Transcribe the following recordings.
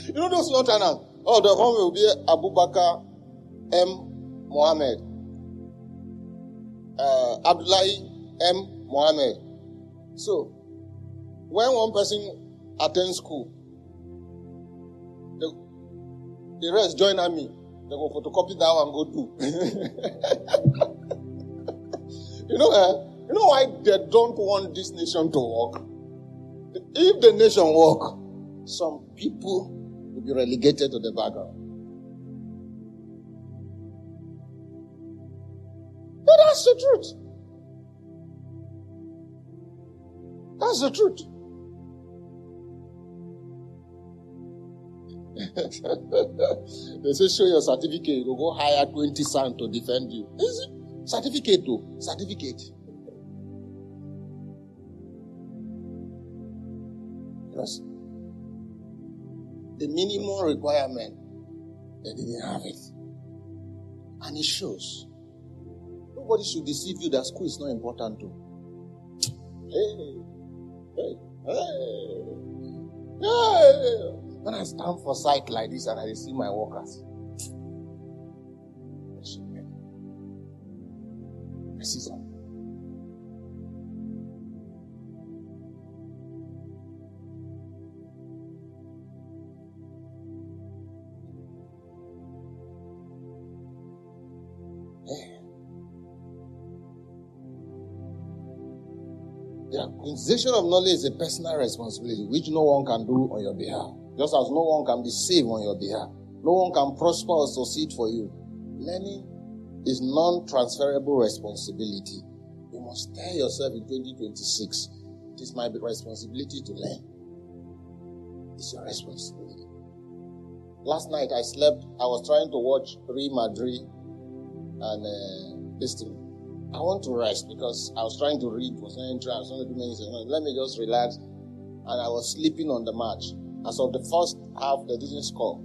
You know those lieutenants? Oh, the one will be Abubakar M. Mohammed. Abdullahi M. Mohammed. So, when one person attends school, the rest join army. They go photocopy that one, go do. You know why they don't want this nation to work? If the nation work, some people will be relegated to the background. But that's the truth. That's the truth. They say, show your certificate. You go hire 20 sons to defend you. Is it? Certificate though. Certificate. Yes. The minimum requirement, they didn't have it. And it shows. Nobody should deceive you that school is not important too. Hey. When I stand for sight like this and I see my workers, I see some. The acquisition of knowledge is a personal responsibility which no one can do on your behalf. Just as no one can be saved on your behalf. No one can prosper or succeed for you. Learning is non-transferable responsibility. You must tell yourself in 2026, it is my responsibility to learn. It's your responsibility. Last night I slept, I was trying to watch Real Madrid and this thing. I want to rest because I was trying to read, was not interested. I was going to do many things. Let me just relax. And I was sleeping on the match. As of the first half, they didn't score.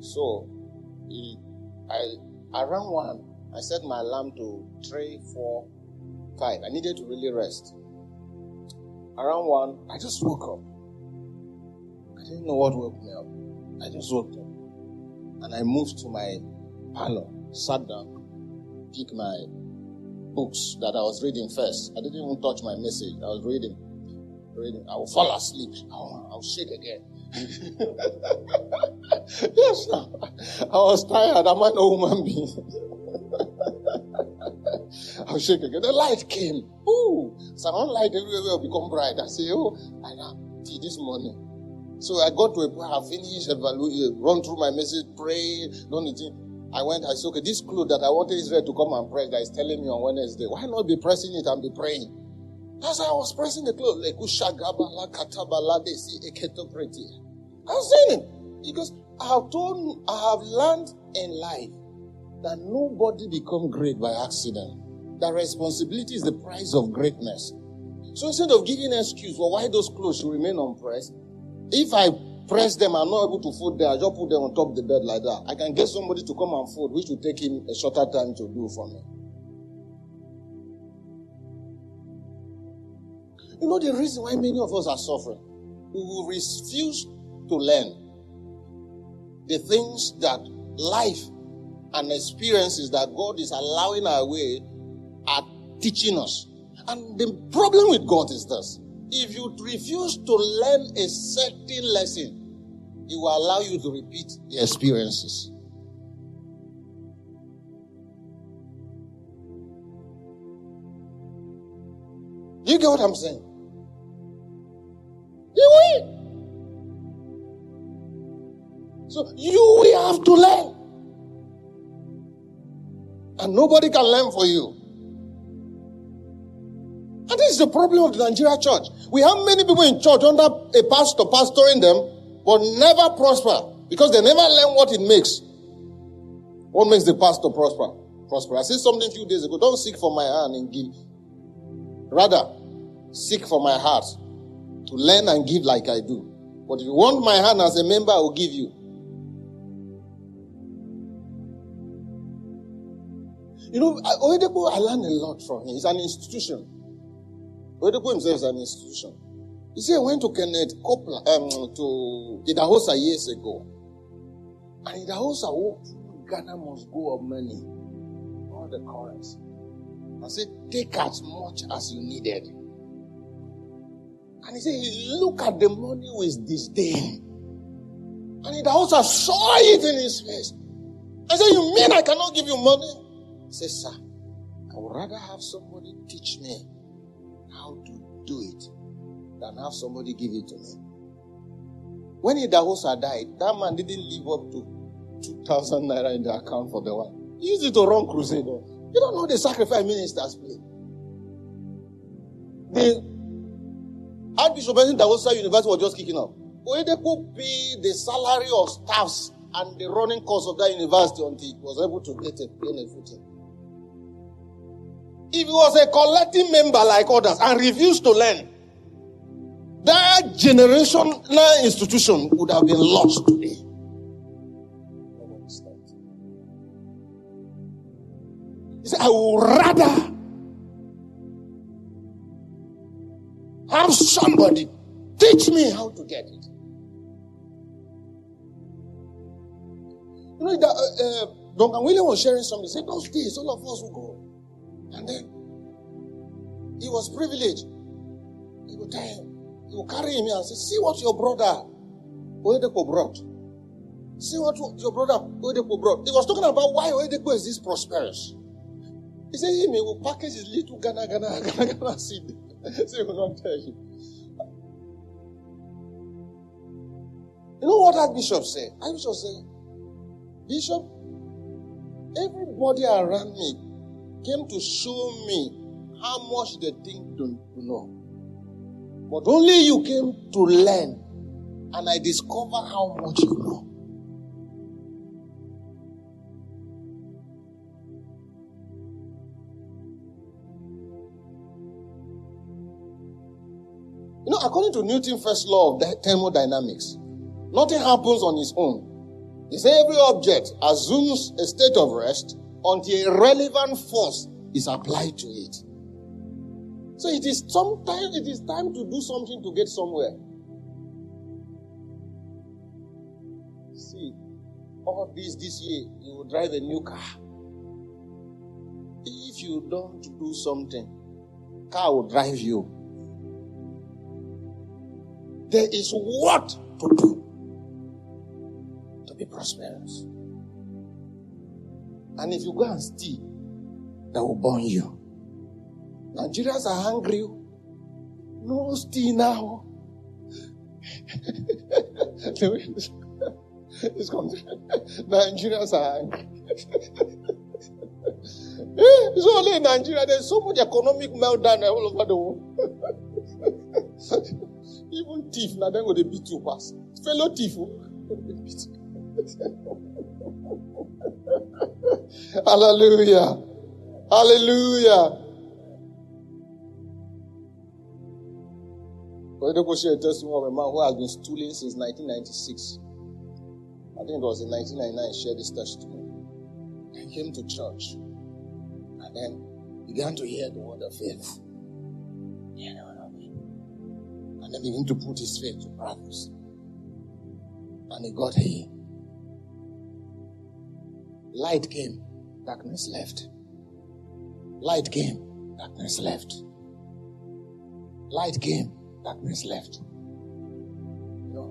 So, around 1, I set my alarm to 3, 4, 5. I needed to really rest. Around 1, I just woke up. I didn't know what woke me up. I just woke up. And I moved to my parlor, sat down, picked my books that I was reading first. I didn't even touch my message. I was reading. I will fall asleep. I'll shake again. Yes, I was tired. I'm an old human being. I'll shake again. The light came. Ooh, some light everywhere will become bright. I say, I have tea this morning. So I got to a point. I finished, run through my message, pray, done the thing. I said, okay, this cloth that I wanted Israel to come and press that is telling me on Wednesday, why not be pressing it and be praying? As I was pressing the cloth, I was saying it because I have learned in life that nobody becomes great by accident. That responsibility is the price of greatness. So instead of giving an excuse for why those clothes should remain unpressed, if I press them, I'm not able to fold them, I just put them on top of the bed like that. I can get somebody to come and fold, which will take him a shorter time to do for me. You know the reason why many of us are suffering? We will refuse to learn the things that life and experiences that God is allowing our way are teaching us. And the problem with God is this. If you refuse to learn a certain lesson, He will allow you to repeat the experiences. You get what I'm saying? You will. So you will have to learn. And nobody can learn for you. And this is the problem of the Nigeria church. We have many people in church under a pastor pastoring them, but never prosper because they never learn what it makes. What makes the pastor prosper? I said something a few days ago. Don't seek for my hand and give. Rather, seek for my heart to learn and give like I do. But if you want my hand as a member, I will give you. You know, Oyedepo, I learned a lot from him. He's an institution. Oyedepo himself is an institution. You see, I went to Kenneth Copeland, to Idahosa years ago. And Idahosa, Ghana must go of money. All the currency. I said, take as much as you needed. And he said, look at the money with disdain. And Idahosa saw it in his face. I said, you mean I cannot give you money? He said, sir, I would rather have somebody teach me how to do it than have somebody give it to me. When Idahosa died, that man didn't live up to 2,000 naira in the account for the one. He used it to run crusade. You don't know the sacrifice ministers play. The Archbishop of Idahosa University was just kicking up. Oyedepo paid the salary of staffs and the running cost of that university until it was able to get a footing. If he was a collecting member like others and refused to learn, that generational institution would have been lost today. He said, I would rather have somebody teach me how to get it. You know, Duncan William was sharing something. He said, those days, all of us will go. And then, he was privileged. He would tell him, he would carry him here and say, see what your brother Oyedepo brought. See what your brother Oyedepo brought. He was talking about why Oyedepo is this prosperous. He said, he will package his little Ghana seed. So he will not tell you. You know what that bishop said? That bishop said, Bishop, everybody around me came to show me how much they think to know. But only you came to learn, and I discover how much you know. You know, according to Newton's first law of thermodynamics, nothing happens on its own. He said every object assumes a state of rest until a relevant force is applied to it. So it is time to do something to get somewhere. See, all this year, you will drive a new car. If you don't do something, car will drive you. There is what to do to be prosperous. And if you go and steal, that will burn you. Nigerians are hungry. No steal now. This country, Nigerians are hungry. It's only in Nigeria. There's so much economic meltdown all over the world. Even thief, now then go they beat you pass. Fellow thief. Hallelujah. Hallelujah. I don't go share a testimony of a man who has been stooling since 1996. I think it was in 1999 he shared this testimony. He came to church and then began to hear the word of faith. And then began to put his faith to practice. And he got healed. Light came, darkness left. Light came, darkness left. Light came, darkness left. You know,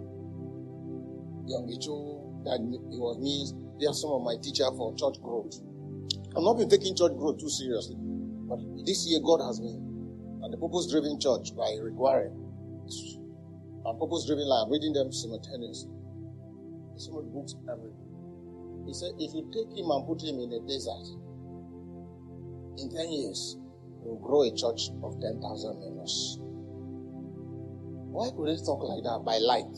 Young Icho, that it was me, they are some of my teachers for church growth. I've not been taking church growth too seriously. But this year God has been. And the Purpose-Driven Church by Rick Warren. And Purpose-Driven Life, reading them simultaneously. So many books everywhere. He said, if you take him and put him in the desert, in 10 years, he will grow a church of 10,000 members. Why could they talk like that? By light.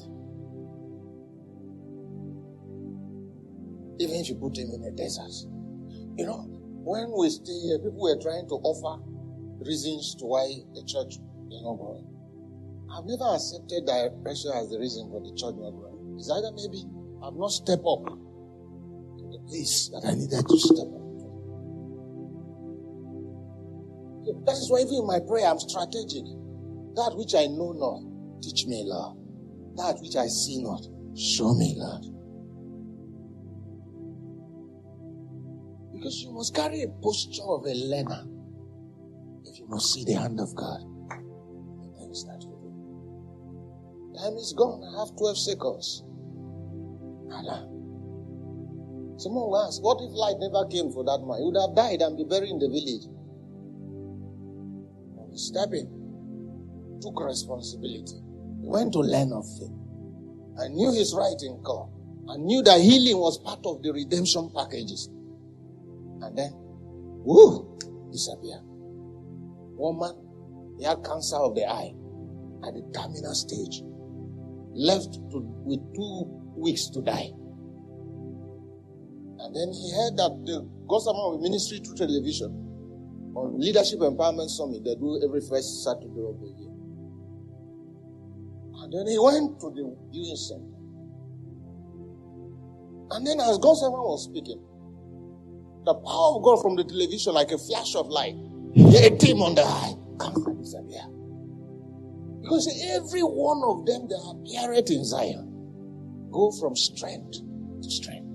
Even if you put him in the desert. You know, when we stay here, people were trying to offer reasons to why the church is not growing. I've never accepted direction as the reason for the church not growing. It's either maybe I've not stepped up to the place that I needed to step up to. So that is why even in my prayer I'm strategic. That which I know not, Teach me, Lord. That which I see not, show me, Lord. Because you must carry a posture of a learner if you must see the hand of God. The things that you do. Time is gone. I have 12 seconds. Allah. Someone will ask, what if light never came for that man? He would have died and be buried in the village. He stepped in, took responsibility, went to learn of him. I knew his writing color. I knew that healing was part of the redemption packages. And then, disappear. One man, he had cancer of the eye at the terminal stage. Left with 2 weeks to die. And then he heard that the Gospel ministry through television on Leadership Empowerment Summit they do every first Saturday of the year. And then he went to the viewing center. And then as God's servant was speaking, the power of God from the television, like a flash of light, hit him on the eye. Comes and disappear. Because every one of them that appeared in Zion go from strength to strength.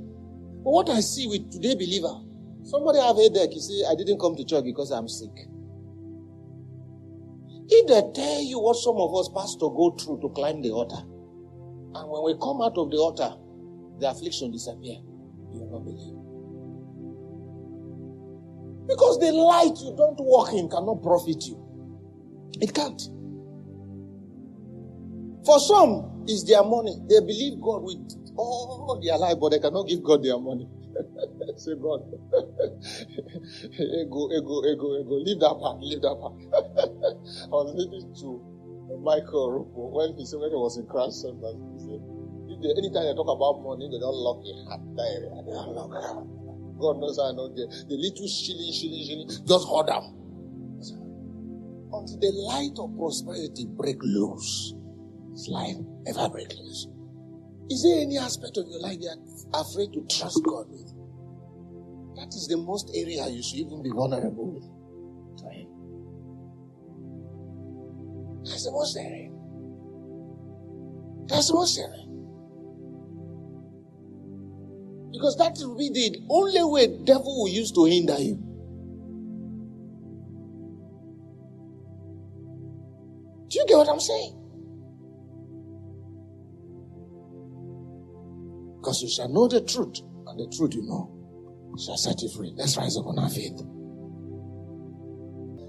But what I see with today believer, somebody have a headache, you say, I didn't come to church because I'm sick. If they tell you what some of us pastors go through to climb the altar, and when we come out of the altar, the affliction disappear, you will not believe. Because the light you don't walk in cannot profit you. It can't. For some, it's their money. They believe God with all their life, but they cannot give God their money. Say, God, ego. Leave that part. I was listening to Michael Rupo when he was in Christ Center. He said, anytime they talk about money, they don't lock your heart. They don't lock it. God knows I know the little shilling, just hold them. Until the light of prosperity break loose. It's life never break loose. Is there any aspect of your life you are afraid to trust God with? That is the most area you should even be vulnerable with. To Him. That's the most area. That's the most area. Because that will be the only way the devil will use to hinder you. Do you get what I'm saying? Because you shall know the truth, and the truth you know shall set you free. Let's rise up on our feet.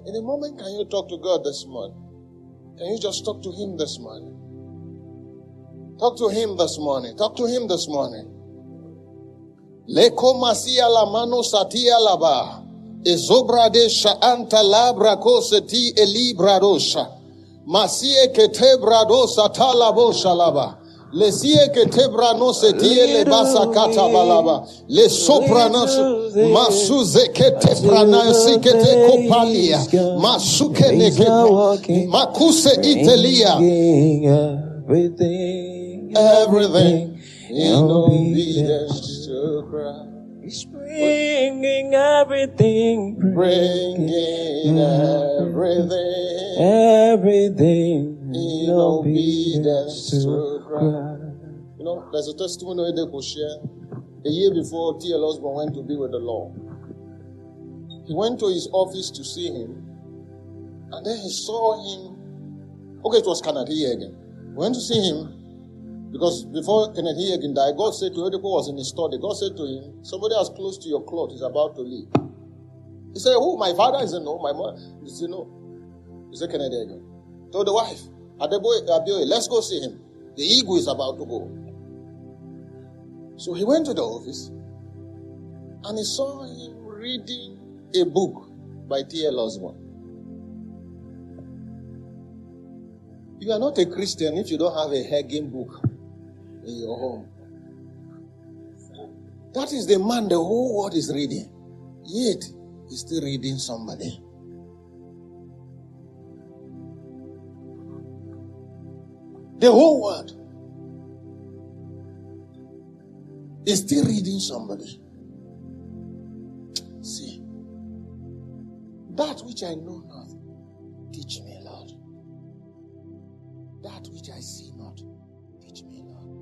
In a moment, can you talk to God this morning? Can you just talk to Him this morning? Talk to Him this morning. Talk to Him this morning. Leko masia la mano satia laba. Ezobra de shaanta labra koseti elibra dosha. Masie ke tebra dosa talabo shalaba. Lesie que tebra no se tie le basa kata balaba. Le sopranos masuze que te pranasi que te copalia. Masuke ne que makuse itelia. Everything in obedience to Christ. He's bringing everything. Bringing everything in obedience to Christ. You know, there's a testimony they could share. A year before T.L. Osborne went to be with the Lord, he went to his office to see him, and then he saw him. Okay, it was Kenneth Hagin. He went to see him because before Kenneth Hagin died, God said to Oedipo was in his study. God said to him, somebody as close to your cloth is about to leave. He said, "Who? My father?" He said, "No." My mother? He said, "No." He said, Kenneth Hagin. Told the wife, Adeboye, let's go see him. The eagle is about to go. So he went to the office and he saw him reading a book by T.L. Osborne. You are not a Christian if you don't have a Hagin book in your home. That is the man the whole world is reading. Yet, he's still reading somebody. The whole world is still reading somebody. See, that which I know not, teach me, Lord. That which I see not, teach me not.